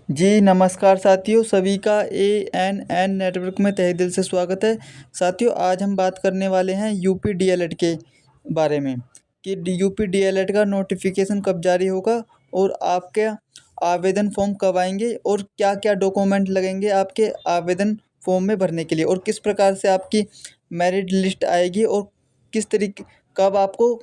जी नमस्कार साथियों, सभी का एएनएन नेटवर्क में तहे दिल से स्वागत है। साथियों, आज हम बात करने वाले हैं यूपी डीएलएड के बारे में कि यूपी डीएलएड का नोटिफिकेशन कब जारी होगा और आपके आवेदन फॉर्म कब आएंगे और क्या क्या डॉक्यूमेंट लगेंगे आपके आवेदन फॉर्म में भरने के लिए और किस प्रकार से आपकी मेरिट लिस्ट आएगी और किस तरीके कब आपको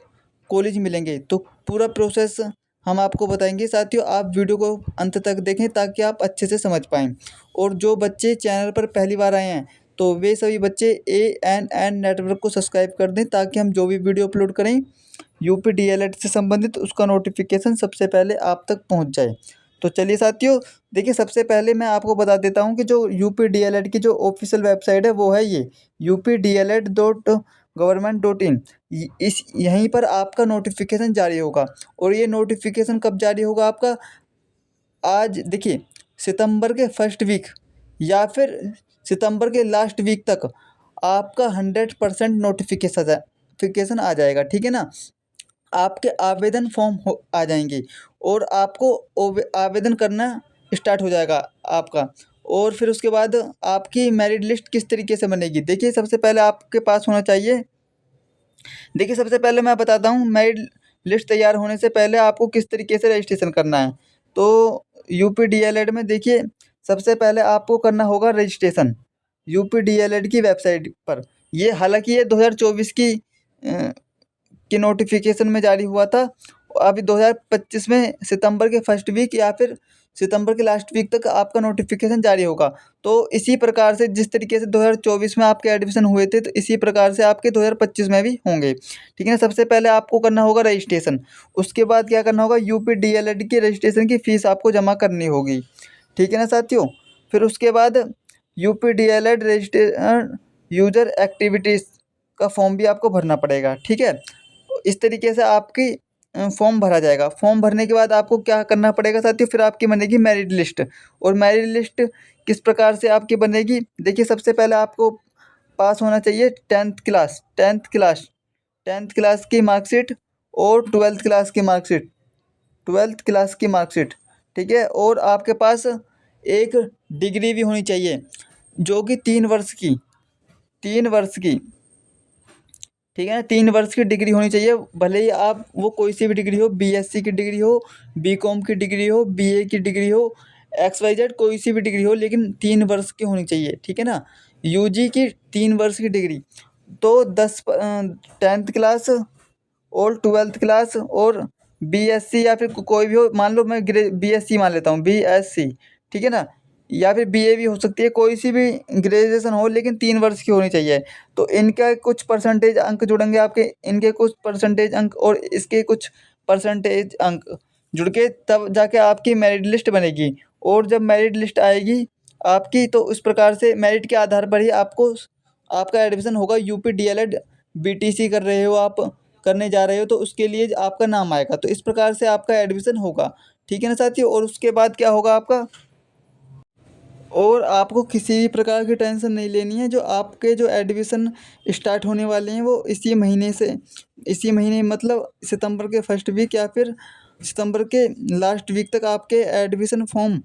कॉलेज मिलेंगे। तो पूरा प्रोसेस हम आपको बताएंगे। साथियों, आप वीडियो को अंत तक देखें ताकि आप अच्छे से समझ पाएँ। और जो बच्चे चैनल पर पहली बार आए हैं तो वे सभी बच्चे एएनएन नेटवर्क को सब्सक्राइब कर दें ताकि हम जो भी वीडियो अपलोड करें यूपी डीएलएड से संबंधित उसका नोटिफिकेशन सबसे पहले आप तक पहुंच जाए। तो चलिए साथियों, देखिए सबसे पहले मैं आपको बता देता हूं कि जो यूपी डीएलएड की जो ऑफिशियल वेबसाइट है वो है ये updled.government.in। इस यहीं पर आपका नोटिफिकेशन जारी होगा। और ये नोटिफिकेशन कब जारी होगा आपका, आज देखिए सितंबर के फर्स्ट वीक या फिर सितंबर के लास्ट वीक तक आपका 100% नोटिफिकेशन आ जाएगा। ठीक है ना। आपके आवेदन फॉर्म हो आ जाएंगे और आपको आवेदन करना स्टार्ट हो जाएगा आपका। और फिर उसके बाद आपकी मेरिट लिस्ट किस तरीके से बनेगी, देखिए सबसे पहले आपके पास होना चाहिए। देखिए सबसे पहले मैं बताता हूँ मेरिट लिस्ट तैयार होने से पहले आपको किस तरीके से रजिस्ट्रेशन करना है। तो यूपी डीएलएड में देखिए सबसे पहले आपको करना होगा रजिस्ट्रेशन यूपी डीएलएड की वेबसाइट पर। ये हालांकि ये 2024 की नोटिफिकेशन में जारी हुआ था। अभी 2025 में सितंबर के फर्स्ट वीक या फिर सितंबर के लास्ट वीक तक आपका नोटिफिकेशन जारी होगा। तो इसी प्रकार से जिस तरीके से 2024 में आपके एडमिशन हुए थे तो इसी प्रकार से आपके 2025 में भी होंगे। ठीक है ना। सबसे पहले आपको करना होगा रजिस्ट्रेशन। उसके बाद क्या करना होगा, यूपी डीएलएड की रजिस्ट्रेशन की फ़ीस आपको जमा करनी होगी। ठीक है ना साथियों। फिर उसके बाद UP DElEd registration user activities का फॉर्म भी आपको भरना पड़ेगा। ठीक है। इस तरीके से आपकी फॉर्म भरा जाएगा। फॉर्म भरने के बाद आपको क्या करना पड़ेगा साथियों, फिर आपकी बनेगी मेरिट लिस्ट। और मेरिट लिस्ट किस प्रकार से आपकी बनेगी, देखिए सबसे पहले आपको पास होना चाहिए टेंथ क्लास की मार्कशीट और ट्वेल्थ क्लास की मार्कशीट। ठीक है। और आपके पास एक डिग्री भी होनी चाहिए जो कि 3 वर्ष की। ठीक है ना। 3 वर्ष की डिग्री होनी चाहिए, भले ही आप वो कोई सी भी डिग्री हो, बीएससी की डिग्री हो, बीकॉम की डिग्री हो, बीए की डिग्री हो, XYZ कोई सी भी डिग्री हो, लेकिन 3 वर्ष की होनी चाहिए। ठीक है ना। यूजी की 3 वर्ष की डिग्री। तो 10th क्लास और 12th क्लास और बीएससी या फिर कोई भी हो, मान लो मैं बीएससी मान लेता हूँ, बीएससी। ठीक है ना। या फिर बीए भी हो सकती है, कोई सी भी ग्रेजुएशन हो लेकिन 3 वर्ष की होनी चाहिए। तो इनका कुछ परसेंटेज अंक जुड़ेंगे आपके, इनके कुछ परसेंटेज अंक और इसके कुछ परसेंटेज अंक जुड़ के तब जाके आपकी मेरिट लिस्ट बनेगी। और जब मेरिट लिस्ट आएगी आपकी तो उस प्रकार से मेरिट के आधार पर ही आपको आपका एडमिशन होगा। यूपी डीएलएड बीटीसी कर रहे हो आप, करने जा रहे हो तो उसके लिए आपका नाम आएगा। तो इस प्रकार से आपका एडमिशन होगा। ठीक है ना साथियों। और उसके बाद क्या होगा आपका, और आपको किसी भी प्रकार की टेंशन नहीं लेनी है। जो आपके जो एडमिशन स्टार्ट होने वाले हैं वो इसी महीने मतलब सितंबर के फर्स्ट वीक या फिर सितंबर के लास्ट वीक तक आपके एडमिशन फॉर्म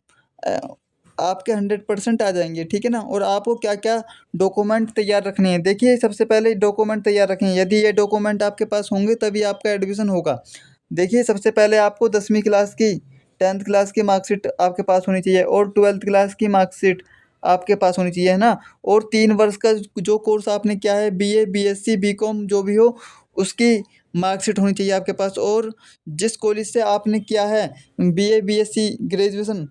आपके 100% आ जाएंगे। ठीक है ना। और आपको क्या क्या डॉक्यूमेंट तैयार रखने हैं, देखिए सबसे पहले डॉक्यूमेंट तैयार रखें। यदि ये डॉक्यूमेंट आपके पास होंगे तभी आपका एडमिशन होगा। देखिए सबसे पहले आपको 10वीं क्लास की, 10th क्लास की मार्कशीट आपके पास होनी चाहिए और 12th क्लास की मार्कशीट आपके पास होनी चाहिए, है ना। और 3 वर्ष का जो कोर्स आपने किया है, बीए, बीएससी, बीकॉम जो भी हो, उसकी मार्कशीट होनी चाहिए आपके पास। और जिस कॉलेज से आपने किया है बीए, बीएससी, ग्रेजुएशन,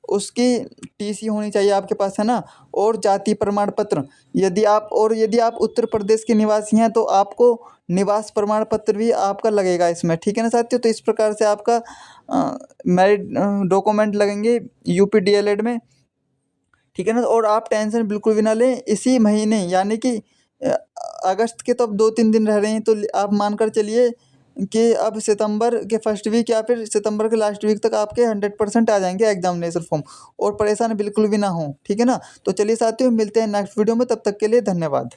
उसकी टीसी होनी चाहिए आपके पास, है ना। और जाति प्रमाण पत्र, यदि आप उत्तर प्रदेश के निवासी हैं तो आपको निवास प्रमाण पत्र भी आपका लगेगा इसमें। ठीक है ना साथियों। तो इस प्रकार से आपका मेरिट डॉक्यूमेंट लगेंगे यूपी डीएलएड में। ठीक है ना। और आप टेंशन बिल्कुल भी ना लें, इसी महीने यानी कि अ, अगस्त के तो अब 2-3 दिन रह रहे हैं, तो आप मानकर चलिए कि अब सितंबर के फर्स्ट वीक या फिर सितंबर के लास्ट वीक तक आपके 100% आ जाएंगे एग्जामिनेशन फॉर्म। और परेशान बिल्कुल भी ना हो। ठीक है ना। तो चलिए साथियों, मिलते हैं नेक्स्ट वीडियो में, तब तक के लिए धन्यवाद।